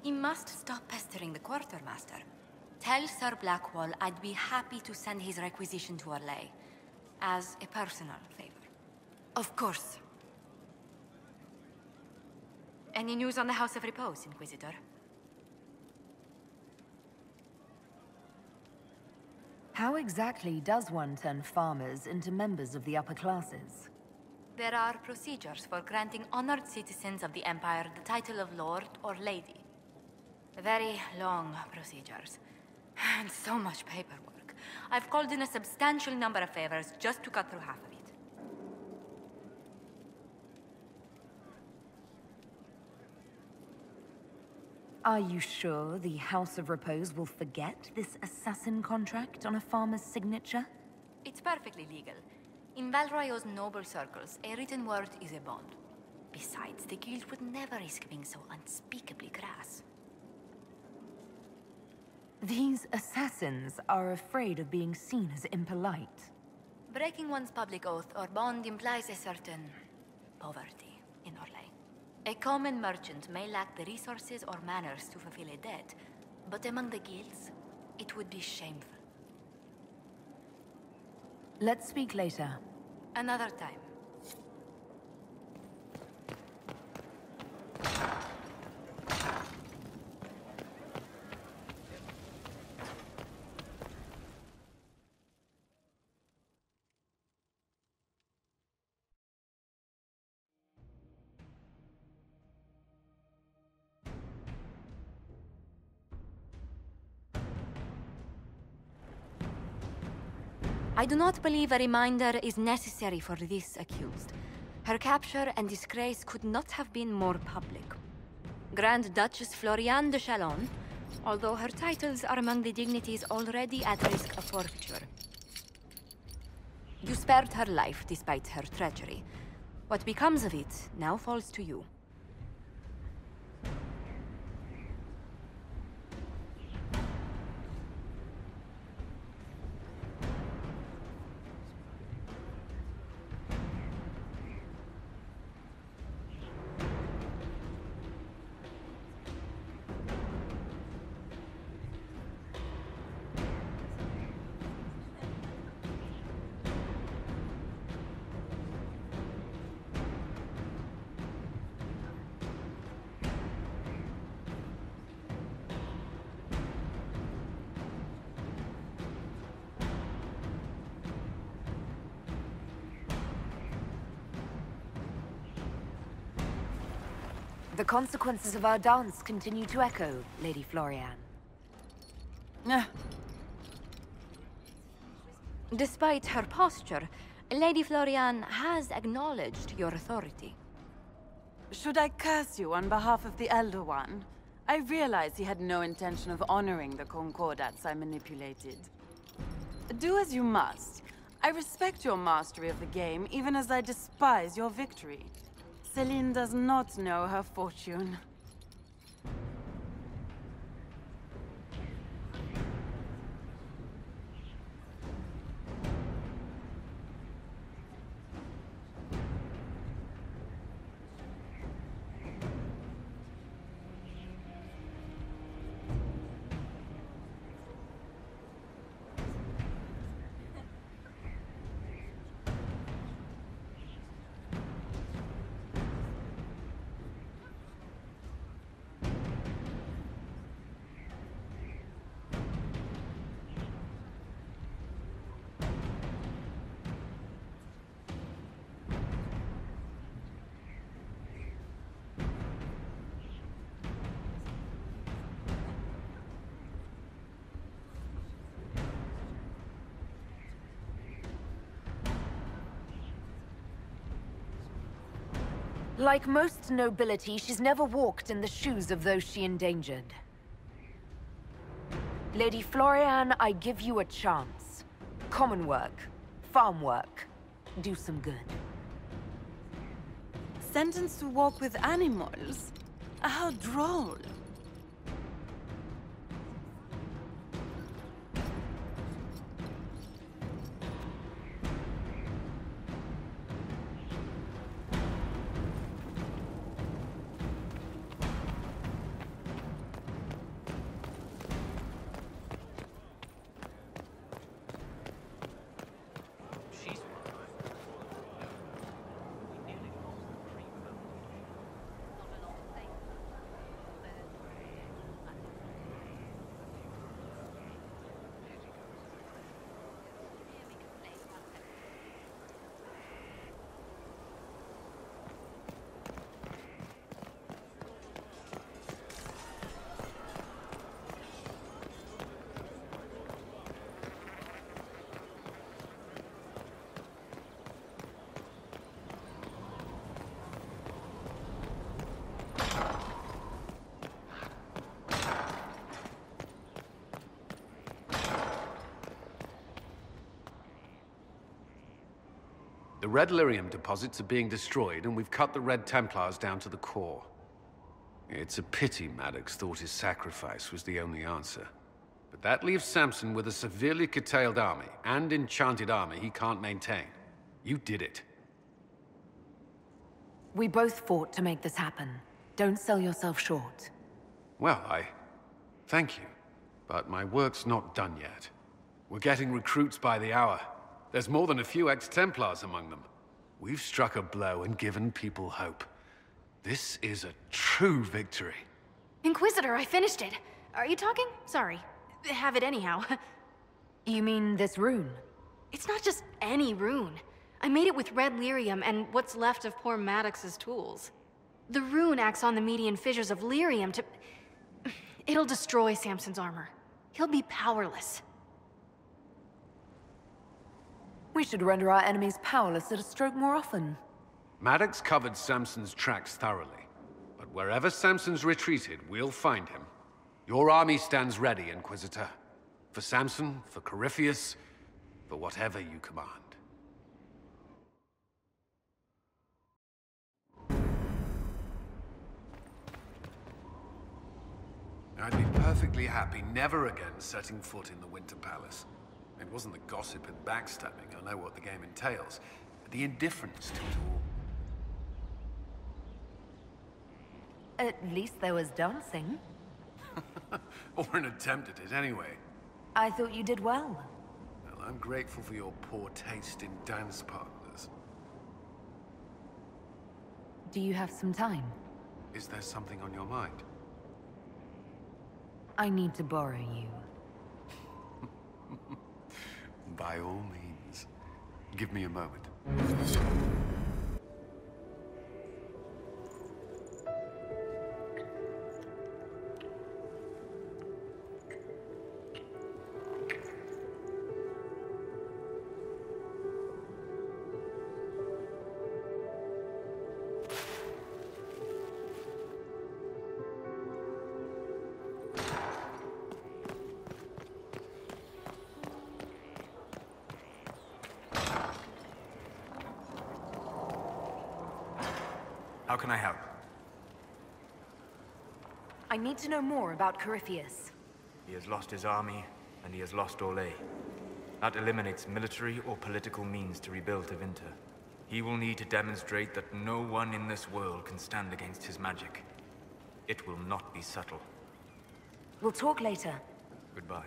You must stop pestering the quartermaster. Tell Sir Blackwall I'd be happy to send his requisition to Aellyce, as a personal favor. Of course. Any news on the House of Repose, Inquisitor? How exactly does one turn farmers into members of the upper classes? There are procedures for granting honored citizens of the Empire the title of Lord or Lady. Very long procedures. And so much paperwork. I've called in a substantial number of favors just to cut through half of it. Are you sure the House of Repose will forget this assassin contract on a farmer's signature? It's perfectly legal. In Val Royeaux's noble circles, a written word is a bond. Besides, the guild would never risk being so unspeakably crass. These assassins are afraid of being seen as impolite. Breaking one's public oath or bond implies a certain poverty in Orlais. A common merchant may lack the resources or manners to fulfill a debt, but among the guilds, it would be shameful. Let's speak later. Another time. I do not believe a reminder is necessary for this accused. Her capture and disgrace could not have been more public. Grand Duchess Floriane de Chalon, although her titles are among the dignities already at risk of forfeiture. You spared her life despite her treachery. What becomes of it now falls to you. The consequences of our dance continue to echo, Lady Floriane. Despite her posture, Lady Floriane has acknowledged your authority. Should I curse you on behalf of the Elder One? I realize he had no intention of honoring the concordats I manipulated. Do as you must. I respect your mastery of the game, even as I despise your victory. Celine does not know her fortune. Like most nobility, she's never walked in the shoes of those she endangered. Lady Floriane, I give you a chance. Common work, farm work, do some good. Sentenced to walk with animals? How droll. Red Lyrium deposits are being destroyed, and we've cut the Red Templars down to the core. It's a pity Maddox thought his sacrifice was the only answer. But that leaves Samson with a severely curtailed army, and enchanted armor he can't maintain. You did it. We both fought to make this happen. Don't sell yourself short. Well, thank you. But my work's not done yet. We're getting recruits by the hour. There's more than a few ex-Templars among them. We've struck a blow and given people hope. This is a true victory. Inquisitor, I finished it. Are you talking? Sorry. Have it anyhow. You mean this rune? It's not just any rune. I made it with red lyrium and what's left of poor Maddox's tools. The rune acts on the median fissures of lyrium to... It'll destroy Samson's armor. He'll be powerless. We should render our enemies powerless at a stroke more often. Maddox covered Samson's tracks thoroughly. But wherever Samson's retreated, we'll find him. Your army stands ready, Inquisitor. For Samson, for Corypheus, for whatever you command. I'd be perfectly happy never again setting foot in the Winter Palace. It wasn't the gossip and backstabbing, I know what the game entails. The indifference to it all. At least there was dancing. Or an attempt at it, anyway. I thought you did well. Well, I'm grateful for your poor taste in dance partners. Do you have some time? Is there something on your mind? I need to borrow you. By all means. Give me a moment. How can I help? I need to know more about Corypheus. He has lost his army, and he has lost Aellyce. That eliminates military or political means to rebuild Tevinter. He will need to demonstrate that no one in this world can stand against his magic. It will not be subtle. We'll talk later. Goodbye.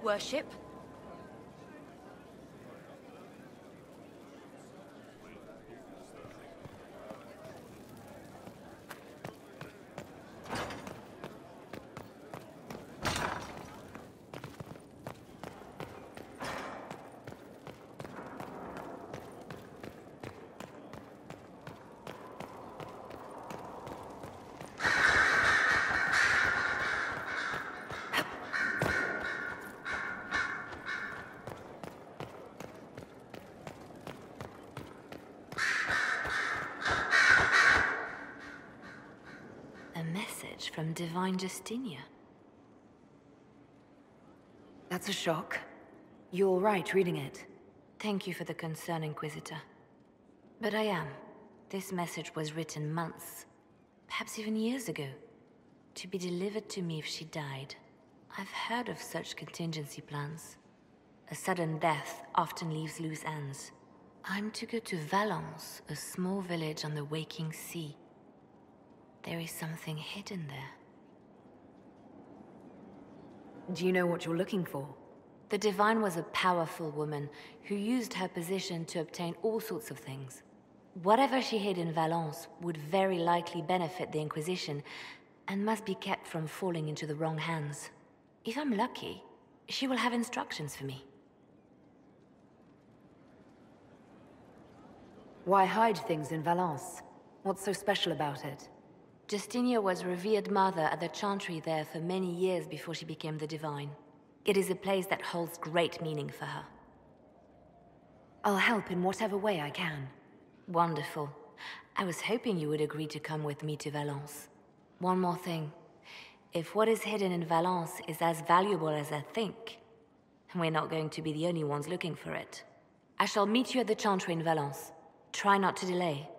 Worship? From Divine Justinia. That's a shock. You're all right reading it. Thank you for the concern, Inquisitor. But I am. This message was written months, perhaps even years ago, to be delivered to me if she died. I've heard of such contingency plans. A sudden death often leaves loose ends. I'm to go to Valence, a small village on the waking sea. There is something hidden there. Do you know what you're looking for? The Divine was a powerful woman who used her position to obtain all sorts of things. Whatever she hid in Valence would very likely benefit the Inquisition and must be kept from falling into the wrong hands. If I'm lucky, she will have instructions for me. Why hide things in Valence? What's so special about it? Justinia was revered mother at the chantry there for many years before she became the Divine. It is a place that holds great meaning for her. I'll help in whatever way I can. Wonderful. I was hoping you would agree to come with me to Valence. One more thing. If what is hidden in Valence is as valuable as I think, we're not going to be the only ones looking for it. I shall meet you at the Chantry in Valence. Try not to delay.